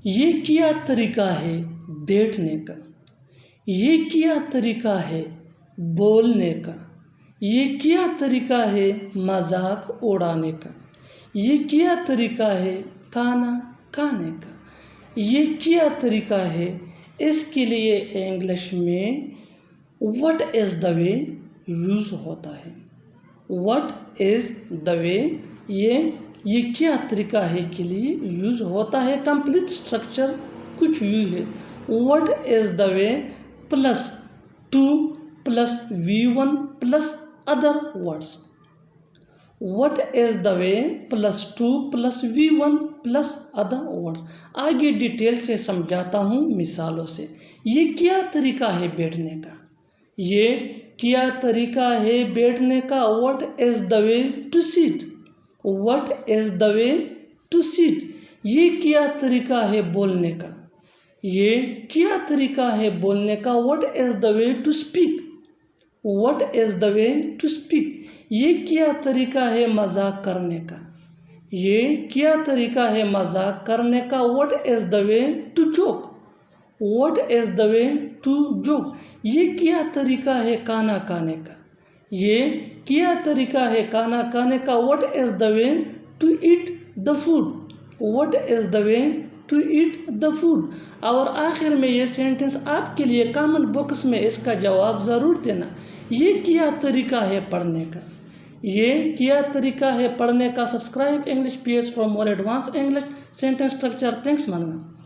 ये क्या तरीका है बैठने का, ये क्या तरीका है बोलने का, ये क्या तरीका है मजाक उड़ाने का, ये क्या तरीका है खाना खाने का, ये क्या तरीका है। इसके लिए इंग्लिश में what is the way use होता है। व्हाट इज़ द वे ये क्या तरीका है के लिए यूज़ होता है। कंप्लीट स्ट्रक्चर कुछ यूँ है। What is the way plus two plus V1 plus other words. What is the way plus two plus V1 plus other words. आगे डिटेल से समझाता हूँ मिसालों से। ये क्या तरीका है बैठने का, ये क्या तरीका है बैठने का। What is the way to sit, what is the way to sit. ये क्या तरीका है बोलने का, ये क्या तरीका है बोलने का। What is the way to speak, what is the way to speak. ये क्या तरीका है मजाक करने का, ये क्या तरीका है मजाक करने का। What is the way to joke, what is the way to joke. ये क्या तरीका है खाना खाने का, ये क्या तरीका है खाना खाने का। What is the way to eat the food, what is the way to eat the food. और आखिर में ये सेंटेंस आपके लिए कमेंट बॉक्स में इसका जवाब ज़रूर देना। ये क्या तरीका है पढ़ने का, ये क्या तरीका है पढ़ने का। Subscribe English PS for more advance English sentence structure. Thanks मानना।